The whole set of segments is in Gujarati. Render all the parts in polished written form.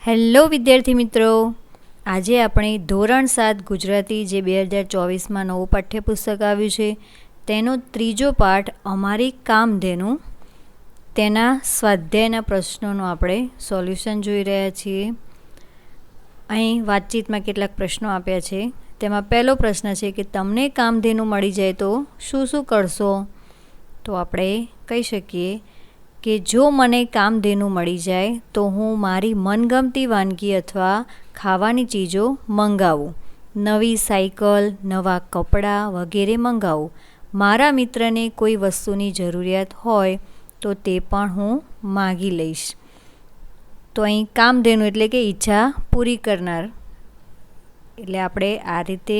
હેલો વિદ્યાર્થી મિત્રો, આજે આપણે ધોરણ 7 ગુજરાતી જે 2024માં નવું પાઠ્યપુસ્તક આવ્યું છે તેનો ત્રીજો પાઠ અમારી કામધેનુ તેના સ્વાધ્યાયના પ્રશ્નોનું આપણે સોલ્યુશન જોઈ રહ્યા છીએ. અહીં વાતચીતમાં કેટલાક પ્રશ્નો આપ્યા છે. તેમાં પહેલો પ્રશ્ન છે કે તમને કામધેનુ મળી જાય તો શું શું કરશો? તો આપણે કહી શકીએ કે જો મને કામધેનુ મળી જાય તો હું મારી મનગમતી વાનગી અથવા ખાવાની ચીજો મંગાવું, નવી સાયકલ, નવા કપડાં વગેરે મંગાવું. મારા મિત્રને કોઈ વસ્તુની જરૂરિયાત હોય તો તે પણ હું માગી લઈશ. તો અહીં કામધેનુ એટલે કે ઈચ્છા પૂરી કરનાર, એટલે આપણે આ રીતે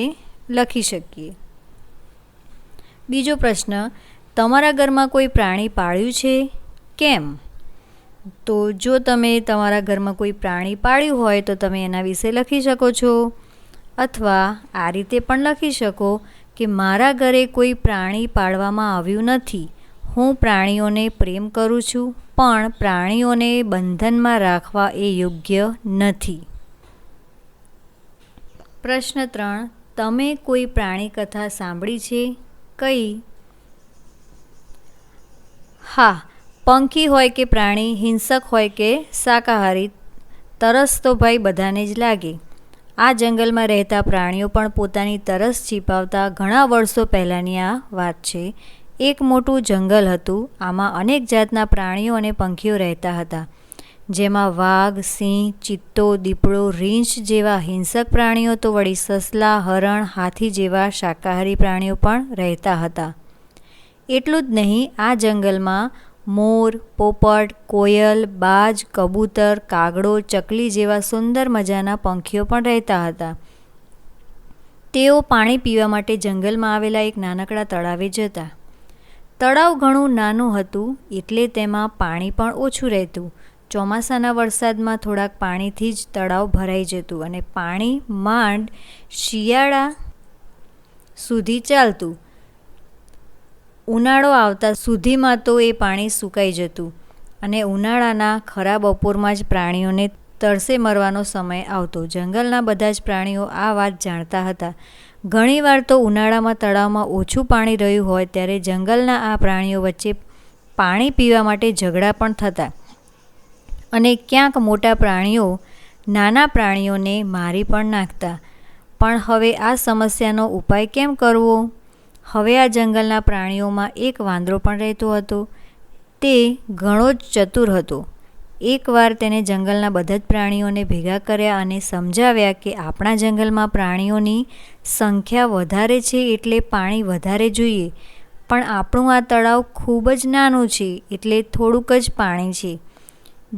લખી શકીએ. બીજો પ્રશ્ન, તમારા ઘરમાં કોઈ પ્રાણી પાળ્યું છે? કેમ? તો જો તમે તમારા ઘરમાં કોઈ પ્રાણી પાળ્યું હોય તો તમે એના વિશે લખી શકો છો, અથવા આ રીતે પણ લખી શકો કે મારા ઘરે કોઈ પ્રાણી પાળવામાં આવ્યું નથી. હું પ્રાણીઓને પ્રેમ કરું છું, પણ પ્રાણીઓને બંધનમાં રાખવા એ યોગ્ય નથી. પ્રશ્ન 3, તમે કોઈ પ્રાણી કથા સાંભળી છે? કઈ? હા, પંખી હોય કે પ્રાણી, હિંસક હોય કે શાકાહારી, તરસ તો ભાઈ બધાને જ લાગે. આ જંગલમાં રહેતા પ્રાણીઓ પણ પોતાની તરસ છીપાવતા ઘણા વર્ષો પહેલાંની આ વાત છે. એક મોટું જંગલ હતું. આમાં અનેક જાતના પ્રાણીઓ અને પંખીઓ રહેતા હતા, જેમાં વાઘ, સિંહ, ચિત્તો, દીપડો, રીંછ જેવા હિંસક પ્રાણીઓ તો વળી સસલા, હરણ, હાથી જેવા શાકાહારી પ્રાણીઓ પણ રહેતા હતા. એટલું જ નહીં, આ જંગલમાં મોર, પોપટ, કોયલ, બાજ, કબૂતર, કાગડો, ચકલી જેવા સુંદર મજાના પંખીઓ પણ રહેતા હતા. તેઓ પાણી પીવા માટે જંગલમાં આવેલા એક નાનકડા તળાવે જતા. તળાવ ઘણું નાનું હતું એટલે તેમાં પાણી પણ ઓછું રહેતું. ચોમાસાના વરસાદમાં થોડાક પાણીથી જ તળાવ ભરાઈ જતું અને પાણી માંડ શિયાળા સુધી ચાલતું. ઉનાળો આવતા સુધીમાં તો એ પાણી સુકાઈ જતું અને ઉનાળાના ખરા બપોરમાં જ પ્રાણીઓને તરસે મરવાનો સમય આવતો. જંગલના બધા જ પ્રાણીઓ આ વાત જાણતા હતા. ઘણીવાર તો ઉનાળામાં તળાવમાં ઓછું પાણી રહ્યું હોય ત્યારે જંગલના આ પ્રાણીઓ વચ્ચે પાણી પીવા માટે ઝઘડા પણ થતા અને ક્યાંક મોટા પ્રાણીઓ નાના પ્રાણીઓને મારી પણ નાખતા. પણ હવે આ સમસ્યાનો ઉપાય કેમ કરવો? હવે આ જંગલના પ્રાણીઓમાં એક વાંદરો પણ રહેતો હતો. તે ઘણો જ ચતુર હતો. એકવાર તેને જંગલના બધા જ પ્રાણીઓને ભેગા કર્યા અને સમજાવ્યા કે આપણા જંગલમાં પ્રાણીઓની સંખ્યા વધારે છે એટલે પાણી વધારે જોઈએ, પણ આપણું આ તળાવ ખૂબ જ નાનું છે એટલે થોડુંક જ પાણી છે.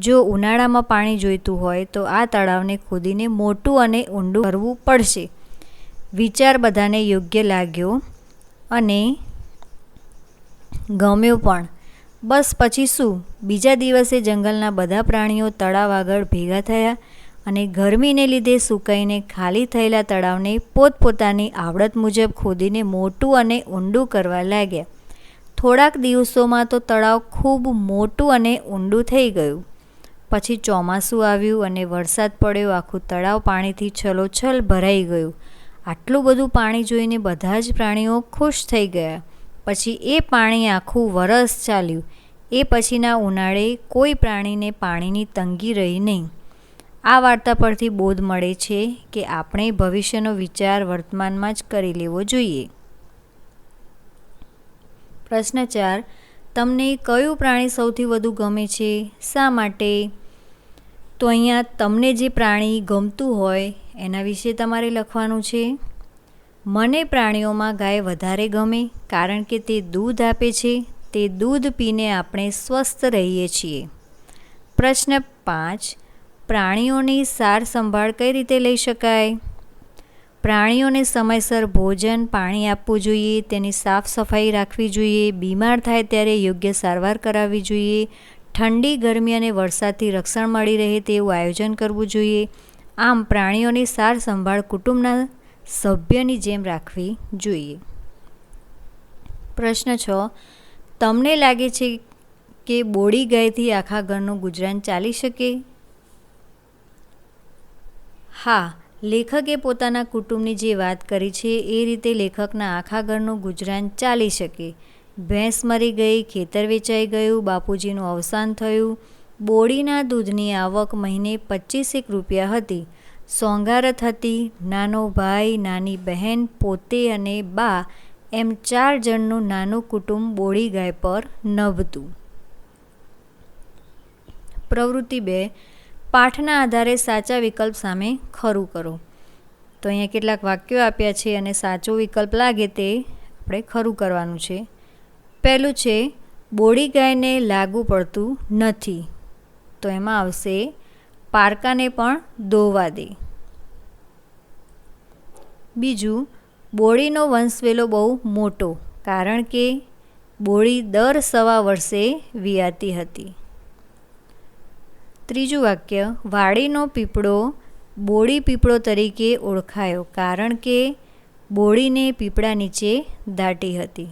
જો ઉનાળામાં પાણી જોઈતું હોય તો આ તળાવને ખોદીને મોટું અને ઊંડું કરવું પડશે. વિચાર બધાને યોગ્ય લાગ્યો અને ગમ્યો પણ. બસ પછી શું, બીજા દિવસે જંગલના બધા પ્રાણીઓ તળાવ આગળ ભેગા થયા અને ગરમીને લીધે સુકાઈને ખાલી થયેલા તળાવને પોતપોતાની આવડત મુજબ ખોદીને મોટું અને ઊંડું કરવા લાગ્યા. થોડાક દિવસોમાં તો તળાવ ખૂબ મોટું અને ઊંડું થઈ ગયું. પછી ચોમાસું આવ્યું અને વરસાદ પડ્યો. આખું તળાવ પાણીથી છલોછલ ભરાઈ ગયું. આટલું બધું પાણી જોઈને બધા જ પ્રાણીઓ ખુશ થઈ ગયા. પછી એ પાણી આખું વરસ ચાલ્યું. એ પછીના ઉનાળે કોઈ પ્રાણીને પાણીની તંગી રહી નહીં. આ વાર્તા પરથી બોધ મળે છે કે આપણે ભવિષ્યનો વિચાર વર્તમાનમાં જ કરી લેવો જોઈએ. પ્રશ્ન 4, તમને કયું પ્રાણી સૌથી વધુ ગમે છે? શા માટે? તો અહીંયા તમને જે પ્રાણી ગમતું હોય એના વિશે તમારે લખવાનું છે. મને પ્રાણીઓમાં ગાય વધારે ગમે કારણ કે તે દૂધ આપે છે. તે દૂધ પીને આપણે સ્વસ્થ રહીએ છીએ. પ્રશ્ન 5, પ્રાણીઓની સાર સંભાળ કઈ રીતે લઈ શકાય? પ્રાણીઓને સમયસર ભોજન, પાણી આપવું જોઈએ, તેની સાફ સફાઈ રાખવી જોઈએ, બીમાર થાય ત્યારે યોગ્ય સારવાર કરાવવી જોઈએ, ઠંડી, ગરમી અને વરસાદથી રક્ષણ મળી રહે તેવું આયોજન કરવું જોઈએ. આમ પ્રાણીઓની સાર સંભાળ કુટુંબના સભ્યની જેમ રાખવી જોઈએ. પ્રશ્ન 6, તમને લાગે છે કે બોડી ગાયથી આખા ઘરનું ગુજરાન ચાલી શકે? હા, લેખકે પોતાના કુટુંબની જે વાત કરી છે એ રીતે લેખકના આખા ઘરનું ગુજરાન ચાલી શકે. ભેંસ મરી ગઈ, ખેતર વેચાઈ ગયું, બાપુજીનું અવસાન થયું, બોડીના દૂધની આવક મહિને 25 રૂપિયા હતી, સોંગારત હતી, નાનો ભાઈ, નાની બહેન, પોતે અને બા એમ 4 જણનું નાનું કુટુંબ બોડી ગાય પર નભતું. પ્રવૃત્તિ 2. પાઠના આધારે સાચા વિકલ્પ સામે ખરું કરો. તો અહીંયા કેટલાક વાક્યો આપ્યા છે અને સાચો વિકલ્પ લાગે તે આપણે ખરું કરવાનું છે. પહેલું છે, બોડી ગાયને લાગુ પડતું નથી. તો એમાં આવશે પારકાને પણ દોવા દે. બીજું, બોડીનો વંશવેલો બહુ મોટો, કારણ કે બોડી દર 1.25 વર્ષે વિયાતી હતી. ત્રીજું વાક્ય, વાડીનો પીપળો બોડી પીપળો તરીકે ઓળખાયો, કારણ કે બોડીને પીપળા નીચે દાટી હતી.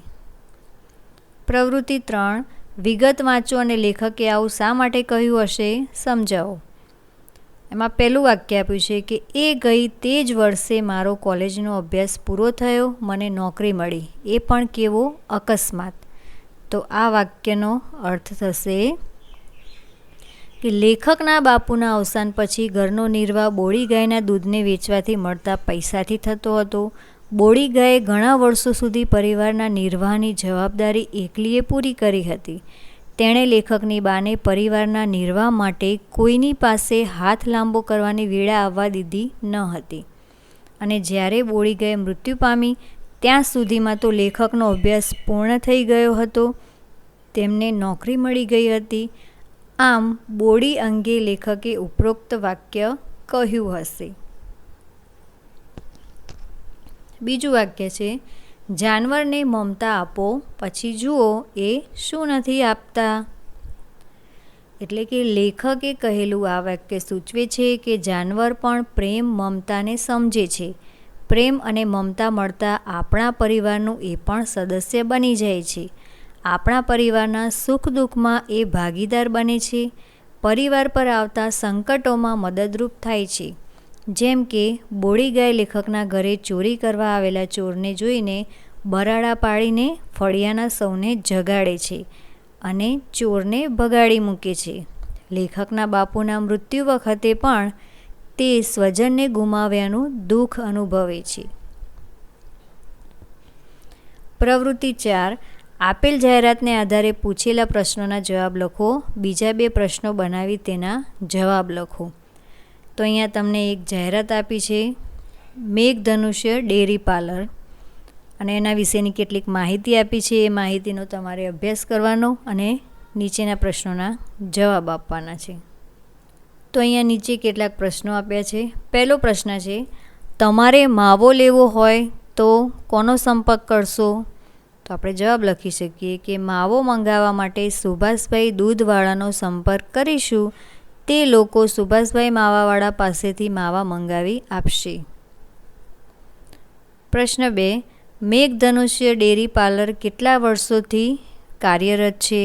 પ્રવૃત્તિ 3. વિગત વાંચો અને લેખકે આવું શા માટે કહ્યું હશે સમજાવો. એમાં પહેલું વાક્ય આપ્યું છે કે એ ગઈ તે જ વર્ષે મારો કોલેજનો અભ્યાસ પૂરો થયો, મને નોકરી મળી, એ પણ કેવો અકસ્માત. તો આ વાક્યનો અર્થ થશે કે લેખકના બાપુના અવસાન પછી ઘરનો નિર્વાહ બોડી ગાયના દૂધને વેચવાથી મળતા પૈસાથી થતો હતો. બોડી ગાયે ઘણા વર્ષો સુધી પરિવારના નિર્વાહની જવાબદારી એકલીએ પૂરી કરી હતી. તેણે લેખકની બાને પરિવારના નિર્વાહ માટે કોઈની પાસે હાથ લાંબો કરવાની વેળા આવવા દીધી ન હતી. અને જ્યારે બોડી ગાય મૃત્યુ પામી ત્યાં સુધીમાં તો લેખકનો અભ્યાસ પૂર્ણ થઈ ગયો હતો, તેમને નોકરી મળી ગઈ હતી. આમ બોડી અંગે લેખકે ઉપરોક્ત વાક્ય કહ્યું હશે. બીજું વાક્ય છે, જાનવરને મમતા આપો પછી જુઓ એ શું નથી આપતા. એટલે કે લેખકે કહેલું આ વાક્ય સૂચવે છે કે જાનવર પણ પ્રેમ મમતાને સમજે છે. પ્રેમ અને મમતા મળતા આપણા પરિવારનું એ પણ સદસ્ય બની જાય છે. આપણા પરિવારના સુખ દુઃખમાં એ ભાગીદાર બને છે. પરિવાર પર આવતા સંકટોમાં મદદરૂપ થાય છે. જેમ કે બોડી ગાય લેખકના ઘરે ચોરી કરવા આવેલા ચોરને જોઈને બરાડા પાડીને ફળિયાના સૌને જગાડે છે અને ચોરને ભગાડી મૂકે છે. લેખકના બાપુના મૃત્યુ વખતે પણ તે સ્વજનને ગુમાવ્યાનું દુઃખ અનુભવે છે. પ્રવૃત્તિ 4. આપેલ જાહેરાતને આધારે પૂછેલા પ્રશ્નોના જવાબ લખો. બીજા 2 પ્રશ્નો બનાવી તેના જવાબ લખો. તો અહીંયા તમને એક જાહેરાત આપી છે, મેઘધનુષ્ય ડેરી પાર્લર, અને એના વિશેની કેટલીક માહિતી આપી છે. એ માહિતીનો તમારે અભ્યાસ કરવાનો અને નીચેના પ્રશ્નોના જવાબ આપવાના છે. તો અહીંયા નીચે કેટલાક પ્રશ્નો આપ્યા છે. પહેલો પ્રશ્ન છે, તમારે માવો લેવો હોય તો કોનો સંપર્ક કરશો? તો આપણે જવાબ લખી શકીએ કે માવો મંગાવવા માટે સુભાષભાઈ દૂધવાળાનો સંપર્ક કરીશું. તે લોકો સુભાષભાઈ માવાવાળા પાસેથી માવા મંગાવી આપશે. પ્રશ્ન 2. મેઘધનુષ્ય ડેરી પાર્લર કેટલા વર્ષોથી કાર્યરત છે?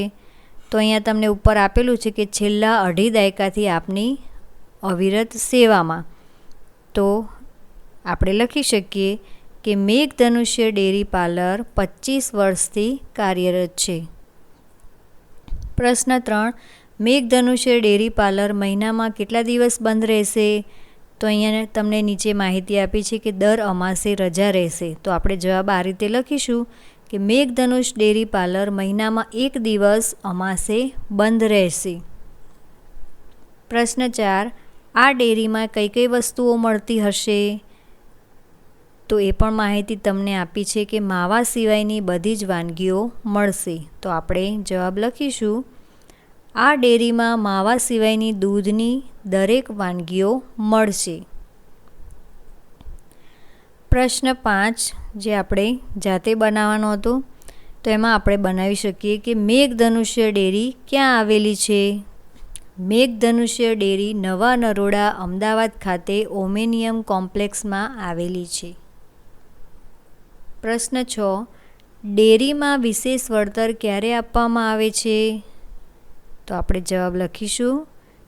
તો અહીંયા તમને ઉપર આપેલું છે કે છેલ્લા 2.5 દાયકાથી આપની અવિરત સેવામાં. તો આપણે લખી શકીએ કે મેઘધનુષ્ય ડેરી પાર્લર 25 વર્ષથી કાર્યરત છે. પ્રશ્ન 3. મેઘધનુષ્ય ડેરી પાર્લર મહિનામાં કેટલા દિવસ બંધ રહેશે? તો અહીંયા તમને નીચે માહિતી આપી છે કે દર અમાસે રજા રહેશે. તો આપણે જવાબ આ રીતે લખીશું કે મેઘધનુષ ડેરી પાર્લર મહિનામાં 1 દિવસ અમાસે બંધ રહેશે. પ્રશ્ન 4. આ ડેરીમાં કઈ કઈ વસ્તુઓ મળતી હશે? તો એ પણ માહિતી તમને આપી છે કે માવા સિવાયની બધી જ વાનગીઓ મળશે. તો આપણે જવાબ લખીશું, આ ડેરીમાં માવા સિવાયની દૂધની દરેક વાનગીઓ મળશે. પ્રશ્ન 5 જે આપણે જાતે બનાવવાનો હતો, તો એમાં આપણે બનાવી શકીએ કે મેઘધનુષ્ય ડેરી ક્યાં આવેલી છે? મેઘધનુષ્ય ડેરી નવા નરોડા અમદાવાદ ખાતે ઓમેનિયમ કોમ્પ્લેક્સમાં આવેલી છે. પ્રશ્ન 6. ડેરીમાં વિશેષ વળતર ક્યારે આપવામાં આવે છે? તો આપણે જવાબ લખીશું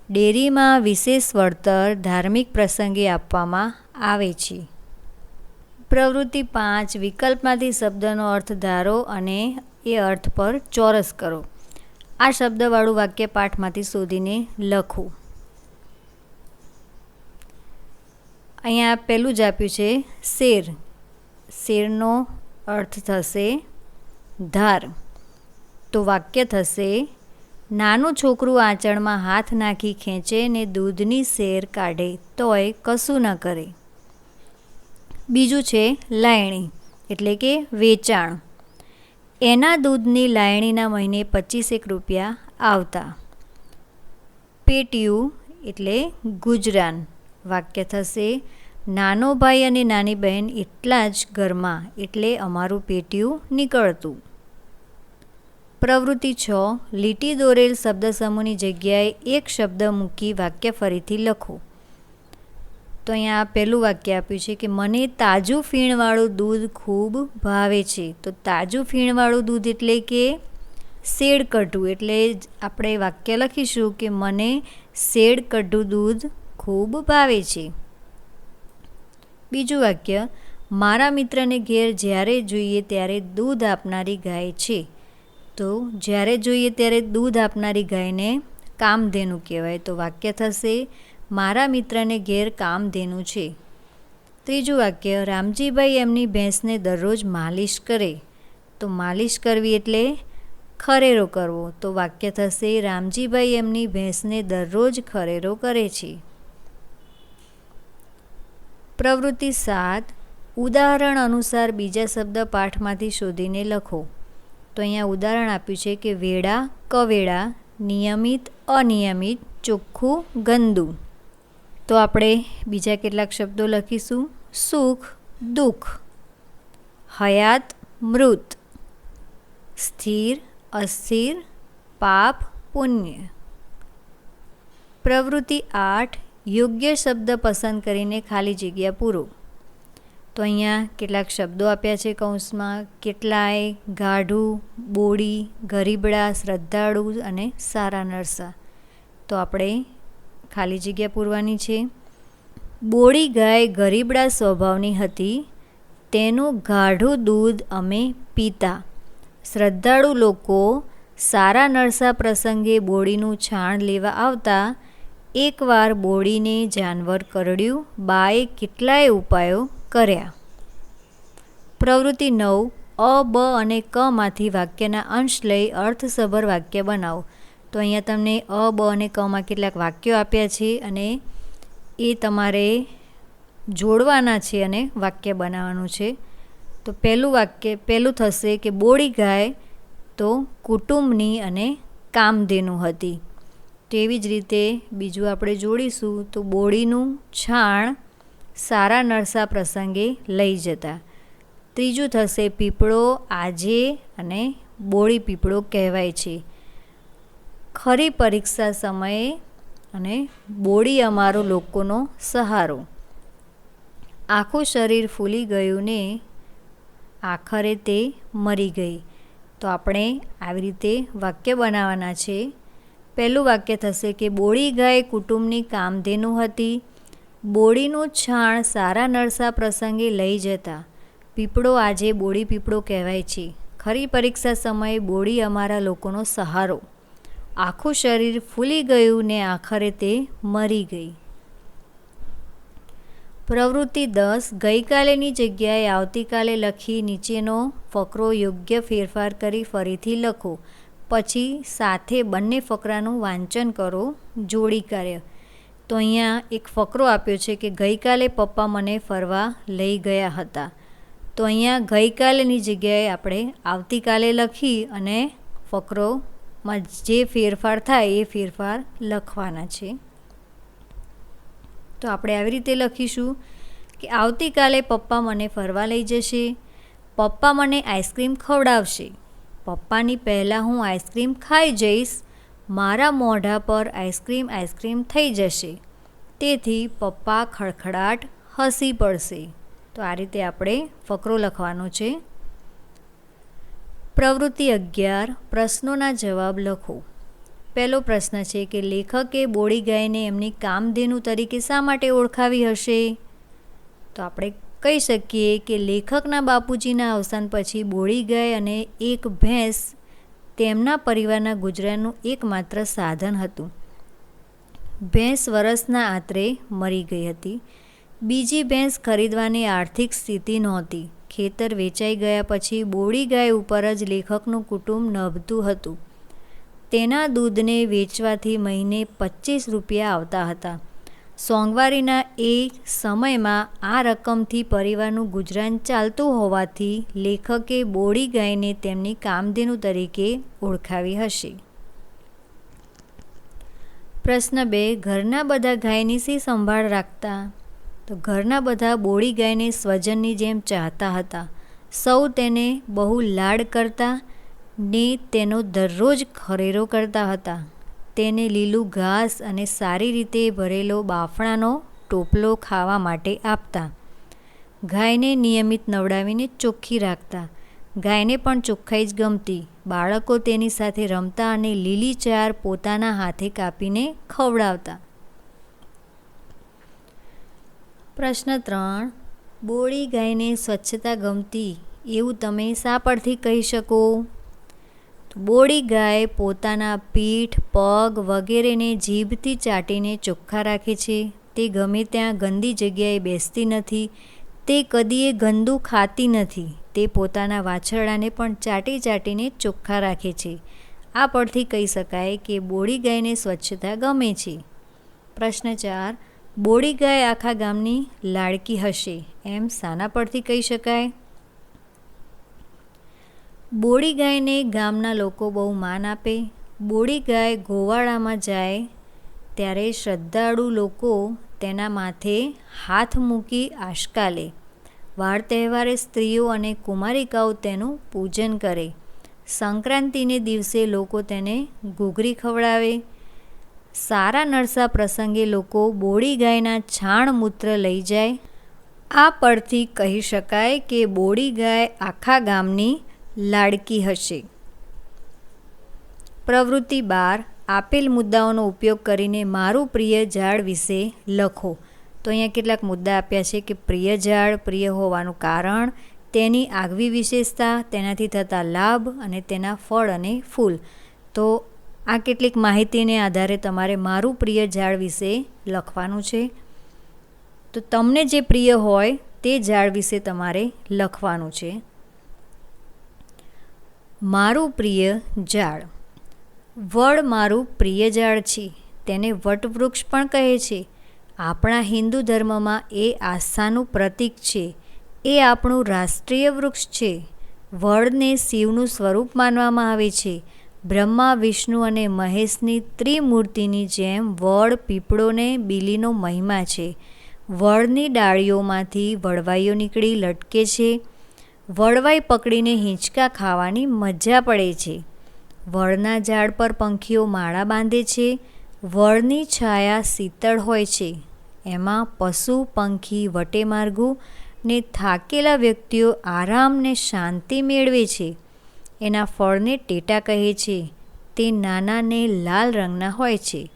ડેરીમાં વિશેષ વળતર ધાર્મિક પ્રસંગે આપવામાં આવે છે. પ્રવૃત્તિ 5 વિકલ્પમાંથી શબ્દનો અર્થ ધારો અને એ અર્થ પર ચોરસ કરો. આ શબ્દવાળું વાક્ય પાઠમાંથી શોધીને લખો. અહીંયા પહેલું જ આપ્યું છે શેર. શેરનો અર્થ થશે ધાર. તો વાક્ય થશે નાનું છોકરું આંચળમાં હાથ નાખી ખેંચે ને દૂધની શેર કાઢે તોય કશું ન કરે. બીજું છે લાયણી એટલે કે વેચાણ. એના દૂધની લાયણીના મહિને 25 રૂપિયા આવતા. પેટીયું એટલે ગુજરાન. વાક્ય થશે નાનો ભાઈ અને નાની બહેન એટલા જ ઘરમાં એટલે અમારું પેટીયું નીકળતું. પ્રવૃત્તિ 6 લીટી દોરેલ શબ્દ સમૂહની જગ્યાએ એક શબ્દ મૂકી વાક્ય ફરીથી લખો. તો અહીંયા પહેલું વાક્ય આપ્યું છે કે મને તાજું ફીણવાળું દૂધ ખૂબ ભાવે છે. તો તાજું ફીણવાળું દૂધ એટલે કે શેડ કઢું. એટલે આપણે વાક્ય લખીશું કે મને શેડ કઢું દૂધ ખૂબ ભાવે છે. બીજું વાક્ય મારા મિત્રને ઘેર જ્યારે જોઈએ ત્યારે દૂધ આપનારી ગાય છે. તો જ્યારે જોઈએ ત્યારે દૂધ આપનારી ગાયને કામધેનુ કહેવાય. તો વાક્ય થશે મારા મિત્રને ઘેર કામધેનુ છે. ત્રીજું વાક્ય રામજીભાઈ એમની ભેંસને દરરોજ માલિશ કરે. તો માલિશ કરવી એટલે ખરેરો કરવો. તો વાક્ય થશે રામજીભાઈ એમની ભેંસને દરરોજ ખરેરો કરે છે. પ્રવૃત્તિ 7 ઉદાહરણ અનુસાર બીજા શબ્દ પાઠમાંથી શોધીને લખો. તો અહીંયા ઉદાહરણ આપ્યું છે કે વેડા કવેડા, નિયમિત અનિયમિત, ચોખ્ખું ગંદુ. તો આપણે બીજા કેટલાક શબ્દો લખીશું. સુખ દુઃખ, હયાત મૃત, સ્થિર અસ્થિર, પાપ પુણ્ય. પ્રવૃત્તિ 8 યોગ્ય શબ્દ પસંદ કરીને ખાલી જગ્યા પૂરો. તો અહીંયા કેટલાક શબ્દો આપ્યા છે કૌંસમાં. કેટલાય, ગાઢું, બોડી, ગરીબડા, શ્રદ્ધાળુ અને સારા નરસા. તો આપણે ખાલી જગ્યા પૂરવાની છે. બોડી ગાય ગરીબડા સ્વભાવની હતી. તેનું ગાઢું દૂધ અમે પીતા. શ્રદ્ધાળુ લોકો સારા નરસા પ્રસંગે બોડીનું છાણ લેવા આવતા. એકવાર બોડીને જાનવર કરડ્યું. બાએ કેટલાય ઉપાયો કર્યા. પ્રવૃત્તિ 9 અ બ અને ક માંથી વાક્યના અંશ લઈ અર્થસભર વાક્ય બનાવો. તો અહીંયા તમને અ બ અને કમાં કેટલાક વાક્યો આપ્યા છે અને એ તમારે જોડવાના છે અને વાક્ય બનાવવાનું છે. તો પહેલું થશે કે બોડી ગાય તો કુટુંબની અને કામધેનુ હતી. તેવી જ રીતે બીજું આપણે જોડીશું તો બોડીનું છાણ સારા નરસા પ્રસંગે લઈ જતા. ત્રીજું થશે પીપળો આજે અને બોડી પીપળો કહેવાય છે. ખરી પરીક્ષા સમયે અને બોડી અમારો લોકોનો સહારો. આખું શરીર ફૂલી ગયું ને આખરે તે મરી ગઈ. તો આપણે આવી રીતે વાક્ય બનાવવાના છે. પહેલું વાક્ય થશે કે બોડી ગાય કુટુંબની કામધેનુ હતી. બોડીનું છાણ સારા નરસા પ્રસંગે લઈ જતા. પીપળો આજે બોડી પીપળો કહેવાય છે. ખરી પરીક્ષા સમયે બોડી અમારા લોકોનો સહારો. આખું શરીર ફૂલી ગયું ને આખરે તે મરી ગઈ. પ્રવૃત્તિ 10 ગઈકાલેની જગ્યાએ આવતીકાલે લખી નીચેનો ફકરો યોગ્ય ફેરફાર કરી ફરીથી લખો. પછી સાથે બંને ફકરાનું વાંચન કરો. જોડી કાર્ય. તો અહીંયા એક ફકરો આપ્યો છે કે ગઈકાલે પપ્પા મને ફરવા લઈ ગયા હતા. તો અહીંયા ગઈકાલેની જગ્યાએ આપણે આવતીકાલે લખી અને ફકરોમાં જે ફેરફાર થાય એ ફેરફાર લખવાના છે. તો આપણે આવી રીતે લખીશું કે આવતીકાલે પપ્પા મને ફરવા લઈ જશે. પપ્પા મને આઈસ્ક્રીમ ખવડાવશે. પપ્પાની પહેલાં હું આઈસ્ક્રીમ ખાઈ જઈશ. મારા મોઢા પર આઈસ્ક્રીમ થઈ જશે. તેથી પપ્પા ખડખડાટ હસી પડશે. તો આ રીતે આપણે ફકરો લખવાનો છે. પ્રવૃત્તિ 11 પ્રશ્નોના જવાબ લખો. પહેલો પ્રશ્ન છે કે લેખકે બોળી ગાયને એમની કામધેનુ તરીકે શા માટે ઓળખાવી હશે? તો આપણે કહી શકીએ કે લેખકના બાપુજીના અવસાન પછી બોળી ગાય અને એક ભેંસ તેમના પરિવારના ગુજરાનનું એકમાત્ર સાધન હતું. ભેંસ વરસના આત્રે મરી ગઈ હતી. બીજી ભેંસ ખરીદવાની આર્થિક સ્થિતિ નહોતી. ખેતર વેચાઈ ગયા પછી બોળી ગાય ઉપર જ લેખકનું કુટુંબ નભતું હતું. તેના દૂધને વેચવાથી મહિને 25 રૂપિયા આવતા હતા. સોંગવારીના એ સમયમાં આ રકમથી પરિવારનું ગુજરાન ચાલતું હોવાથી લેખકે બોળી ગાયને તેમની કામધેનુ તરીકે ઓળખાવી હશે. પ્રશ્ન 2. ઘરના બધા ગાયની શી સંભાળ રાખતા? તો ઘરના બધા બોળી ગાયને સ્વજનની જેમ ચાહતા હતા. સૌ તેને બહુ લાડ કરતા ને તેનો દરરોજ ખરેરો કરતા હતા. તેને લીલું ઘાસ અને સારી રીતે ભરેલો બાફણાનો ટોપલો ખાવા માટે આપતા. ગાયને નિયમિત નવડાવીને ચોખ્ખી રાખતા. ગાયને પણ ચોખ્ખાઈ જ ગમતી. બાળકો તેની સાથે રમતા અને લીલી ચાર પોતાના હાથે કાપીને ખવડાવતા. પ્રશ્ન 3. બોળી ગાયને સ્વચ્છતા ગમતી એવું તમે શા પરથી કહી શકો? બોળી ગાય પોતાના પીઠ, પગ વગેરેને જીભથી ચાટીને ચોખ્ખા રાખે છે. તે ગમે ત્યાં ગંદી જગ્યાએ બેસતી નથી. તે કદીએ ગંદુ ખાતી નથી. તે પોતાના વાછરડાને પણ ચાટી ચાટીને ચોખ્ખા રાખે છે. આ પરથી કહી શકાય કે બોળી ગાયને સ્વચ્છતા ગમે છે. પ્રશ્ન 4. બોળી ગાય આખા ગામની લાડકી હશે એમ શાના પરથી કહી શકાય? બોળી ગાયને ગામના લોકો બહુ માન આપે. બોળી ગાય ગોવાળામાં જાય ત્યારે શ્રદ્ધાળુ લોકો તેના માથે હાથ મૂકી આશકા લે. વાર તહેવારે સ્ત્રીઓ અને કુમારિકાઓ તેનું પૂજન કરે. સંક્રાંતિને દિવસે લોકો તેને ઘૂઘરી ખવડાવે. સારા નરસા પ્રસંગે લોકો બોળી ગાયના છાણ મૂત્ર લઈ જાય. આ પરથી કહી શકાય કે બોળી ગાય આખા ગામની લાડકી હશે. પ્રવૃત્તિ 12. આપેલ મુદ્દાઓનો ઉપયોગ કરીને મારું પ્રિય ઝાડ વિશે લખો. તો અહીંયા કેટલાક મુદ્દા આપ્યા છે કે પ્રિય ઝાડ, પ્રિય હોવાનું કારણ, તેની આગવી વિશેષતા, તેનાથી થતા લાભ અને તેના ફળ અને ફૂલ. તો આ કેટલીક માહિતીને આધારે તમારે મારું પ્રિય ઝાડ વિશે લખવાનું છે. તો તમને જે પ્રિય હોય તે ઝાડ વિશે તમારે લખવાનું છે. મારું પ્રિય ઝાડ. વડ મારું પ્રિય ઝાડ છે. તેને વટવૃક્ષ પણ કહે છે. આપણા હિન્દુ ધર્મમાં એ આસ્થાનું પ્રતીક છે. એ આપણું રાષ્ટ્રીય વૃક્ષ છે. વડને શિવનું સ્વરૂપ માનવામાં આવે છે. બ્રહ્મા, વિષ્ણુ અને મહેશની ત્રિમૂર્તિની જેમ વડ, પીપળો ને બીલીનો મહિમા છે. વડની ડાળીઓમાંથી વડવાઈઓ નીકળી લટકે છે. વડવાઈ પકડીને હિંચકા ખાવાની મજા પડે છે. વડના ઝાડ પર પંખીઓ માળા બાંધે છે. વડની છાયા શીતળ હોય છે. એમાં પશુ પંખી વટે માર્ગું ને થાકેલા વ્યક્તિઓ આરામ ને શાંતિ મેળવે છે. એના ફળને ટેટા કહે છે. તે નાના ને લાલ રંગના હોય છે.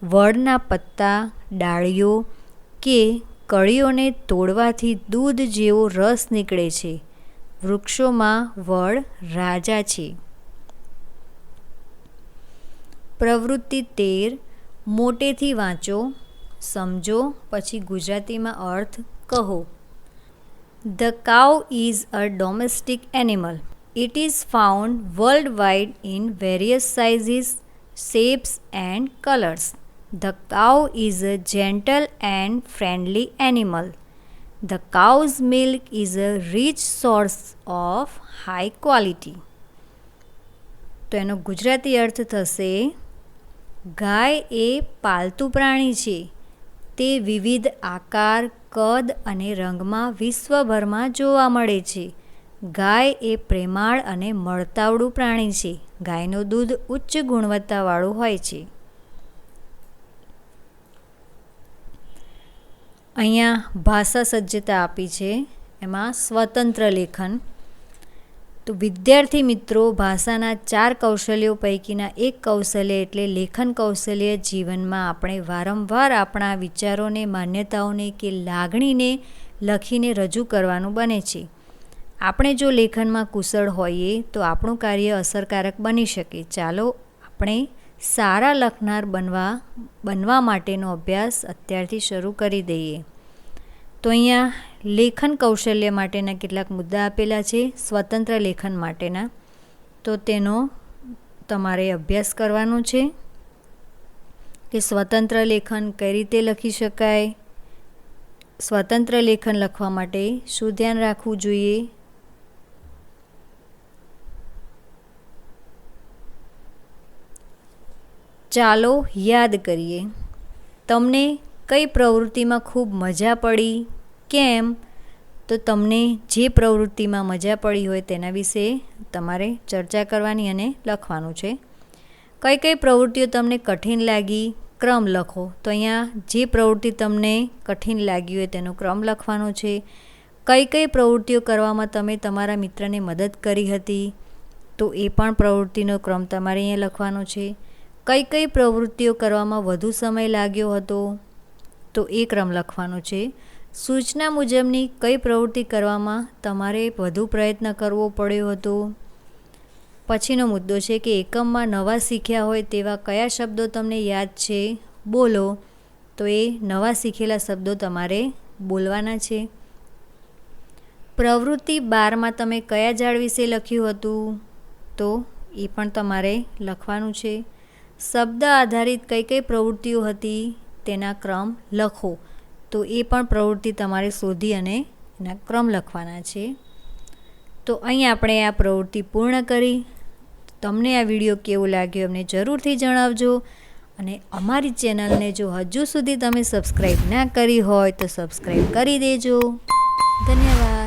વડના પત્તા, ડાળીઓ કે કળીઓને તોડવાથી દૂધ જેવો રસ નીકળે છે. વૃક્ષોમાં વડ રાજા છે. પ્રવૃત્તિ 13. મોટેથી વાંચો, સમજો, પછી ગુજરાતીમાં અર્થ કહો. The cow is a domestic animal. It is found worldwide in various sizes, shapes and colors. The cow is a gentle and friendly animal. The cow's milk is a rich source of high quality. તો એનો ગુજરાતી અર્થ થશે, ગાય એ પાલતુ પ્રાણી છે. તે વિવિધ આકાર, કદ અને રંગમાં વિશ્વભરમાં જોવા મળે છે. ગાય એ પ્રેમાળ અને મળતાવડું પ્રાણી છે. ગાયનું દૂધ ઉચ્ચ ગુણવત્તાવાળું હોય છે. અહીંયા ભાષા સજ્જતા આપી છે. એમાં સ્વતંત્ર લેખન. તો તો વિદ્યાર્થી મિત્રો, ભાષાના 4 કૌશલ્યો પૈકીના એક કૌશલ્ય એટલે લેખન કૌશલ્ય જીવનમાં આપણે વારંવાર આપણા વિચારોને, માન્યતાઓને કે લાગણીને લખીને રજૂ કરવાનું બને છે. આપણે જો લેખનમાં કુશળ હોઈએ તો આપણું કાર્ય અસરકારક બની શકે. ચાલો આપણે સારા લખનાર બનવા માટેનો અભ્યાસ અત્યારથી શરૂ કરી દઈએ. તો અહીંયા લેખન કૌશલ્ય માટેના કેટલાક મુદ્દા આપેલા છે, સ્વતંત્ર લેખન માટેના. તો તેનો તમારે અભ્યાસ કરવાનો છે કે સ્વતંત્ર લેખન કઈ રીતે લખી શકાય, સ્વતંત્ર લેખન લખવા માટે શું ધ્યાન રાખવું જોઈએ. ચાલો યાદ કરીએ. તમને કઈ પ્રવૃત્તિમાં ખૂબ મજા પડી, કેમ? તો તમને જે પ્રવૃત્તિમાં મજા પડી હોય તેના વિશે તમારે ચર્ચા કરવાની અને લખવાનું છે. કઈ કઈ પ્રવૃત્તિઓ તમને કઠિન લાગી, ક્રમ લખો. તો અહીંયા જે પ્રવૃત્તિ તમને કઠિન લાગી હોય તેનો ક્રમ લખવાનો છે. કઈ કઈ પ્રવૃત્તિઓ કરવામાં તમે તમારા મિત્રને મદદ કરી હતી, તો એ પણ પ્રવૃત્તિનો ક્રમ તમારે અહીંયા લખવાનો છે. કઈ કઈ પ્રવૃત્તિઓ કરવામાં વધુ સમય લાગ્યો હતો, તો એ ક્રમ લખવાનો છે. સૂચના મુજબની કઈ પ્રવૃત્તિ કરવામાં તમારે વધુ પ્રયત્ન કરવો પડ્યો હતો. પછીનો મુદ્દો છે કે એકમમાં નવા શીખ્યા હોય તેવા કયા શબ્દો તમને યાદ છે, બોલો. તો એ નવા શીખેલા શબ્દો તમારે બોલવાના છે. પ્રવૃત્તિ 12માં તમે કયા ઝાડ વિશે લખ્યું હતું, તો એ પણ તમારે લખવાનું છે. શબ્દ આધારિત કઈ કઈ પ્રવૃત્તિઓ હતી તેના ક્રમ લખો. તો એ પણ પ્રવૃત્તિ તમારે શોધી અને એના ક્રમ લખવાના છે. તો અહીં આપણે આ પ્રવૃત્તિ પૂર્ણ કરી. તમને આ વિડીયો કેવો લાગ્યો અમને જરૂરથી જણાવજો. અને અમારી ચેનલને જો હજુ સુધી તમે સબસ્ક્રાઈબ ના કરી હોય તો સબસ્ક્રાઈબ કરી દેજો. ધન્યવાદ.